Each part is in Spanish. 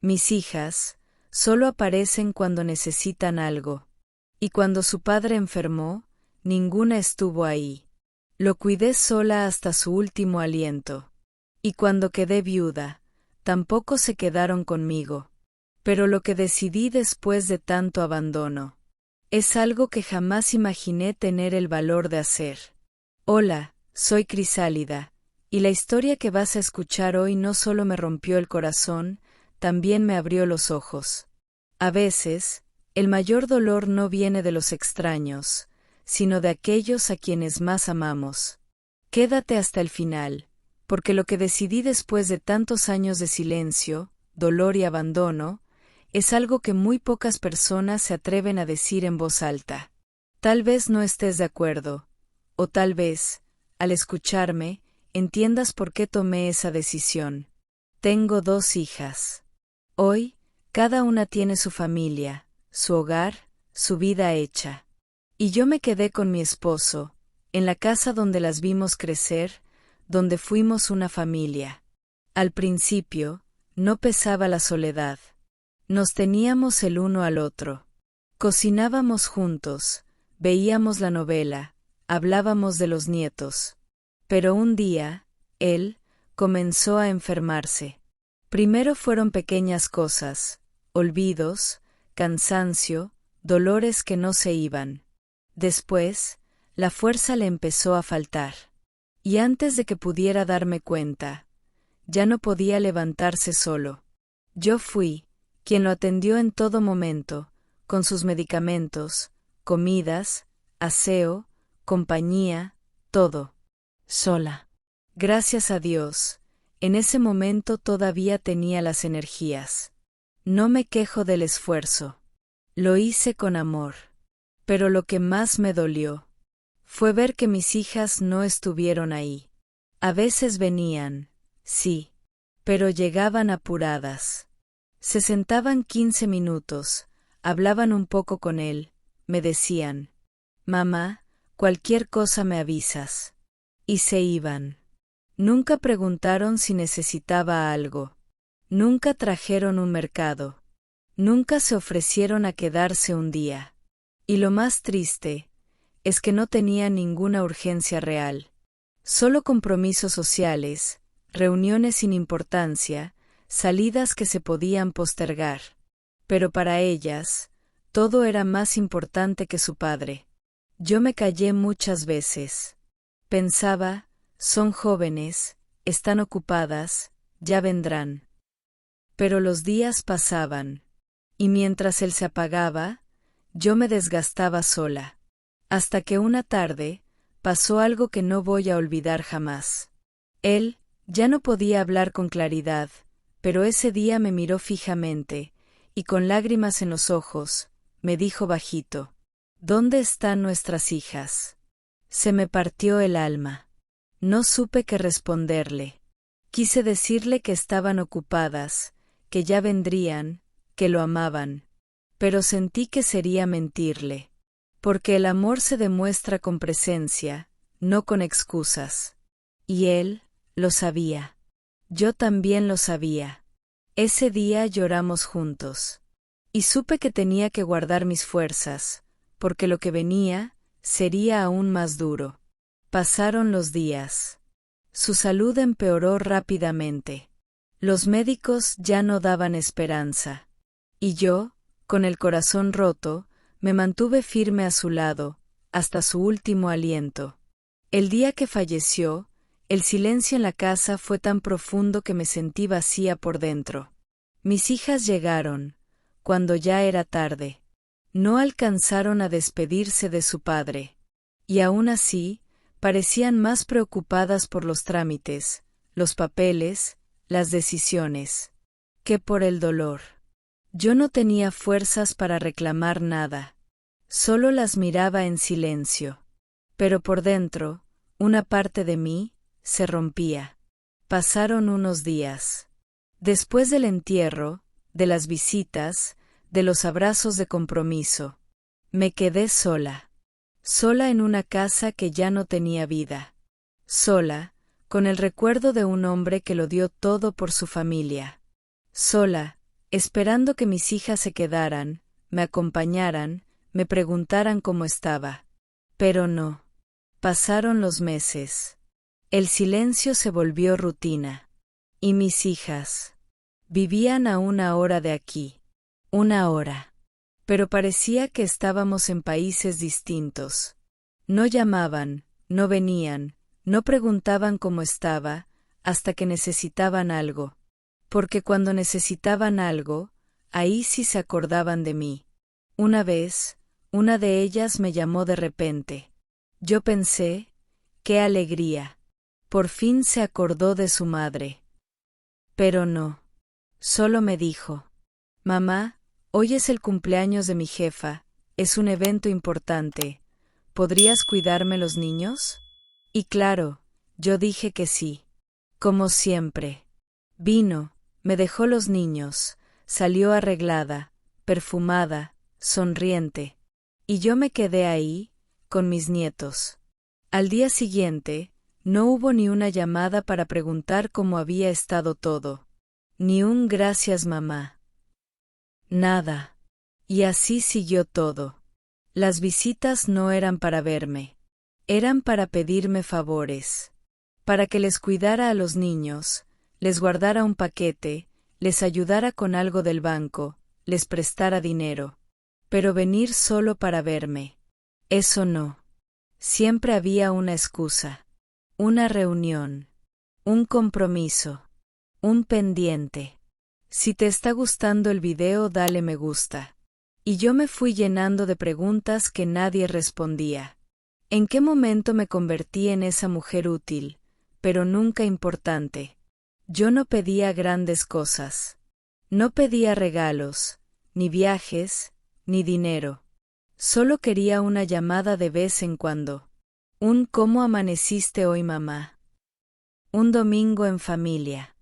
Mis hijas solo aparecen cuando necesitan algo. Y cuando su padre enfermó, ninguna estuvo ahí. Lo cuidé sola hasta su último aliento. Y cuando quedé viuda, tampoco se quedaron conmigo. Pero lo que decidí después de tanto abandono es algo que jamás imaginé tener el valor de hacer. Hola, soy Crisálida, y la historia que vas a escuchar hoy no solo me rompió el corazón, también me abrió los ojos. A veces, el mayor dolor no viene de los extraños, sino de aquellos a quienes más amamos. Quédate hasta el final, porque lo que decidí después de tantos años de silencio, dolor y abandono, es algo que muy pocas personas se atreven a decir en voz alta. Tal vez no estés de acuerdo, o tal vez, al escucharme, entiendas por qué tomé esa decisión. Tengo 2 hijas. Hoy, cada una tiene su familia, su hogar, su vida hecha. Y yo me quedé con mi esposo, en la casa donde las vimos crecer, donde fuimos una familia. Al principio, no pesaba la soledad. Nos teníamos el uno al otro. Cocinábamos juntos, veíamos la novela, hablábamos de los nietos. Pero un día, él comenzó a enfermarse. Primero fueron pequeñas cosas, olvidos, cansancio, dolores que no se iban. Después, la fuerza le empezó a faltar. Y antes de que pudiera darme cuenta, ya no podía levantarse solo. Yo fui quien lo atendió en todo momento, con sus medicamentos, comidas, aseo, compañía, todo. Sola. Gracias a Dios, en ese momento todavía tenía las energías. No me quejo del esfuerzo. Lo hice con amor. Pero lo que más me dolió fue ver que mis hijas no estuvieron ahí. A veces venían, sí, pero llegaban apuradas. Se sentaban 15 minutos, hablaban un poco con él, me decían, «Mamá, cualquier cosa me avisas». Y se iban. Nunca preguntaron si necesitaba algo. Nunca trajeron un mercado. Nunca se ofrecieron a quedarse un día. Y lo más triste es que no tenía ninguna urgencia real. Solo compromisos sociales, reuniones sin importancia, salidas que se podían postergar. Pero para ellas, todo era más importante que su padre. Yo me callé muchas veces. Pensaba, son jóvenes, están ocupadas, ya vendrán. Pero los días pasaban, y mientras él se apagaba, yo me desgastaba sola. Hasta que una tarde, pasó algo que no voy a olvidar jamás. Él ya no podía hablar con claridad, pero ese día me miró fijamente, y con lágrimas en los ojos, me dijo bajito, «¿Dónde están nuestras hijas?». Se me partió el alma. No supe qué responderle. Quise decirle que estaban ocupadas, que ya vendrían, que lo amaban. Pero sentí que sería mentirle. Porque el amor se demuestra con presencia, no con excusas. Y él lo sabía. Yo también lo sabía. Ese día lloramos juntos. Y supe que tenía que guardar mis fuerzas, porque lo que venía sería aún más duro. Pasaron los días. Su salud empeoró rápidamente. Los médicos ya no daban esperanza. Y yo, con el corazón roto, me mantuve firme a su lado, hasta su último aliento. El día que falleció, el silencio en la casa fue tan profundo que me sentí vacía por dentro. Mis hijas llegaron, cuando ya era tarde. No alcanzaron a despedirse de su padre. Y aún así, parecían más preocupadas por los trámites, los papeles, las decisiones, que por el dolor. Yo no tenía fuerzas para reclamar nada. Solo las miraba en silencio. Pero por dentro, una parte de mí se rompía. Pasaron unos días. Después del entierro, de las visitas, de los abrazos de compromiso, me quedé sola. Sola en una casa que ya no tenía vida. Sola, con el recuerdo de un hombre que lo dio todo por su familia. Sola, esperando que mis hijas se quedaran, me acompañaran, me preguntaran cómo estaba. Pero no. Pasaron los meses. El silencio se volvió rutina. Y mis hijas vivían a 1 hora de aquí. 1 hora. Pero parecía que estábamos en países distintos. No llamaban, no venían, no preguntaban cómo estaba, hasta que necesitaban algo. Porque cuando necesitaban algo, ahí sí se acordaban de mí. Una vez, una de ellas me llamó de repente. Yo pensé, ¡qué alegría! Por fin se acordó de su madre. Pero no. Solo me dijo: mamá, hoy es el cumpleaños de mi jefa, es un evento importante. ¿Podrías cuidarme los niños? Y claro, yo dije que sí. Como siempre. Vino, me dejó los niños, salió arreglada, perfumada, sonriente. Y yo me quedé ahí, con mis nietos. Al día siguiente, no hubo ni una llamada para preguntar cómo había estado todo. Ni un gracias, mamá. Nada. Y así siguió todo. Las visitas no eran para verme. Eran para pedirme favores. Para que les cuidara a los niños, les guardara un paquete, les ayudara con algo del banco, les prestara dinero. Pero venir solo para verme. Eso no. Siempre había una excusa. Una reunión. Un compromiso. Un pendiente. Si te está gustando el video, dale me gusta. Y yo me fui llenando de preguntas que nadie respondía. ¿En qué momento me convertí en esa mujer útil, pero nunca importante? Yo no pedía grandes cosas. No pedía regalos, ni viajes, ni dinero. Solo quería una llamada de vez en cuando. Un ¿cómo amaneciste hoy, mamá? Un domingo en familia.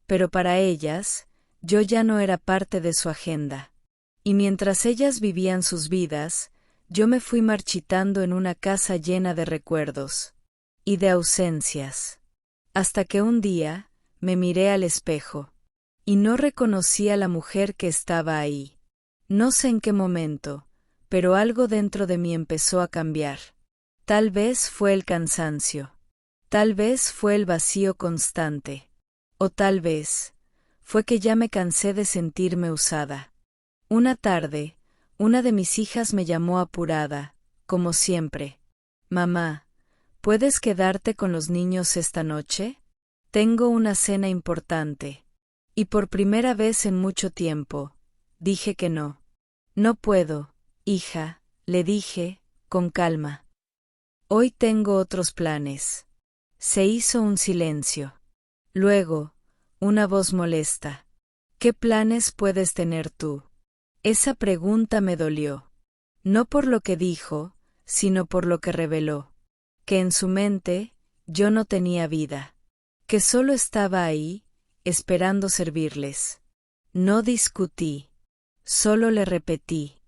Pero para ellas, yo ya no era parte de su agenda. Y mientras ellas vivían sus vidas, yo me fui marchitando en una casa llena de recuerdos. Y de ausencias. Hasta que un día, me miré al espejo. Y no reconocí a la mujer que estaba ahí. No sé en qué momento, pero algo dentro de mí empezó a cambiar. Tal vez fue el cansancio. Tal vez fue el vacío constante. O tal vez fue que ya me cansé de sentirme usada. Una tarde, una de mis hijas me llamó apurada, como siempre. Mamá, ¿puedes quedarte con los niños esta noche? Tengo una cena importante. Y por primera vez en mucho tiempo, dije que no. No puedo, hija, le dije, con calma. Hoy tengo otros planes. Se hizo un silencio. Luego, una voz molesta. ¿Qué planes puedes tener tú? Esa pregunta me dolió. No por lo que dijo, sino por lo que reveló. Que en su mente, yo no tenía vida. Que solo estaba ahí, esperando servirles. No discutí. Solo le repetí.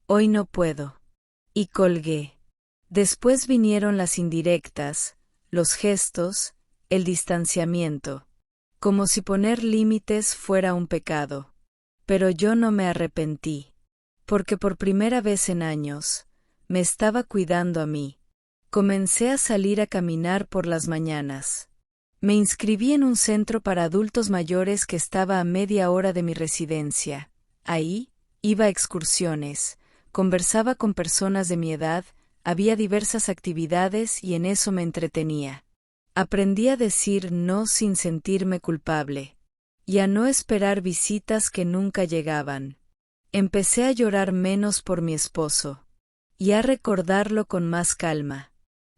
Hoy no puedo. Y colgué. Después vinieron las indirectas, los gestos, el distanciamiento. Como si poner límites fuera un pecado. Pero yo no me arrepentí. Porque por primera vez en años, me estaba cuidando a mí. Comencé a salir a caminar por las mañanas. Me inscribí en un centro para adultos mayores que estaba a media hora de mi residencia. Ahí, iba a excursiones, conversaba con personas de mi edad, había diversas actividades y en eso me entretenía. Aprendí a decir no sin sentirme culpable. Y a no esperar visitas que nunca llegaban. Empecé a llorar menos por mi esposo. Y a recordarlo con más calma.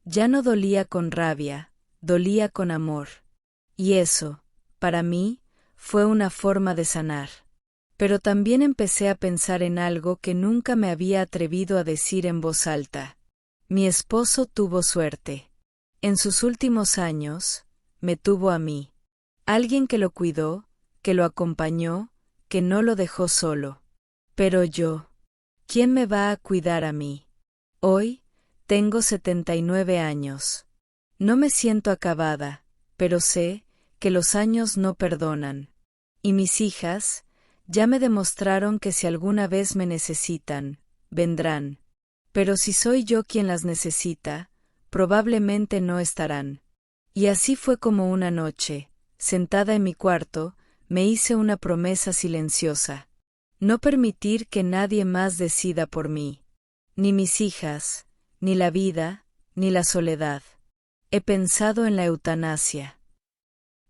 Ya no dolía con rabia, dolía con amor. Y eso, para mí, fue una forma de sanar. Pero también empecé a pensar en algo que nunca me había atrevido a decir en voz alta. Mi esposo tuvo suerte. En sus últimos años, me tuvo a mí. Alguien que lo cuidó, que lo acompañó, que no lo dejó solo. Pero yo, ¿quién me va a cuidar a mí? Hoy, tengo 79 años. No me siento acabada, pero sé que los años no perdonan. Y mis hijas, Ya me demostraron que si alguna vez me necesitan, vendrán. Pero si soy yo quien las necesita, probablemente no estarán. Y así fue como una noche, sentada en mi cuarto, me hice una promesa silenciosa. No permitir que nadie más decida por mí. Ni mis hijas, ni la vida, ni la soledad. He pensado en la eutanasia.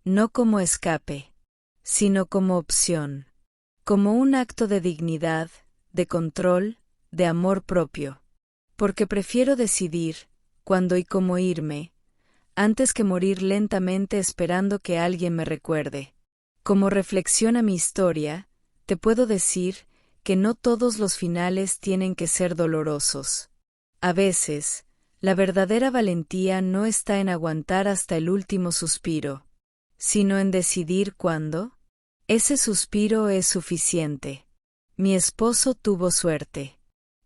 No como escape, sino como opción. Como un acto de dignidad, de control, de amor propio. Porque prefiero decidir, cuándo y cómo irme, antes que morir lentamente esperando que alguien me recuerde. Como reflexión a mi historia, te puedo decir que no todos los finales tienen que ser dolorosos. A veces, la verdadera valentía no está en aguantar hasta el último suspiro, sino en decidir cuándo. Ese suspiro es suficiente. Mi esposo tuvo suerte.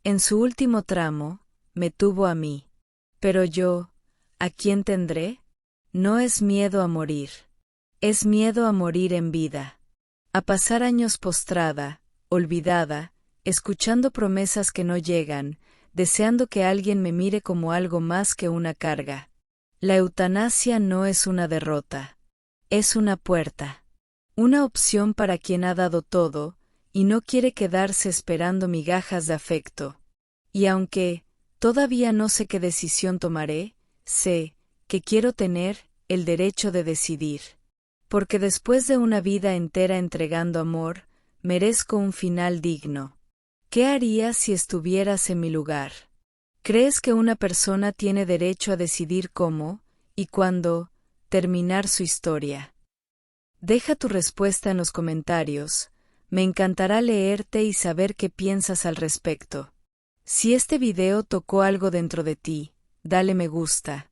En su último tramo, me tuvo a mí. Pero yo, ¿a quién tendré? No es miedo a morir. Es miedo a morir en vida. A pasar años postrada, olvidada, escuchando promesas que no llegan, deseando que alguien me mire como algo más que una carga. La eutanasia no es una derrota. Es una puerta. Una opción para quien ha dado todo, y no quiere quedarse esperando migajas de afecto. Y aunque todavía no sé qué decisión tomaré, sé que quiero tener el derecho de decidir. Porque después de una vida entera entregando amor, merezco un final digno. ¿Qué harías si estuvieras en mi lugar? ¿Crees que una persona tiene derecho a decidir cómo, y cuándo, terminar su historia? Deja tu respuesta en los comentarios. Me encantará leerte y saber qué piensas al respecto. Si este video tocó algo dentro de ti, dale me gusta.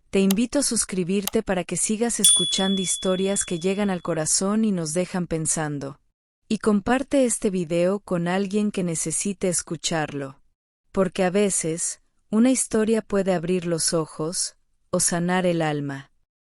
Te invito a suscribirte para que sigas escuchando historias que llegan al corazón y nos dejan pensando. Y comparte este video con alguien que necesite escucharlo. Porque a veces, una historia puede abrir los ojos o sanar el alma.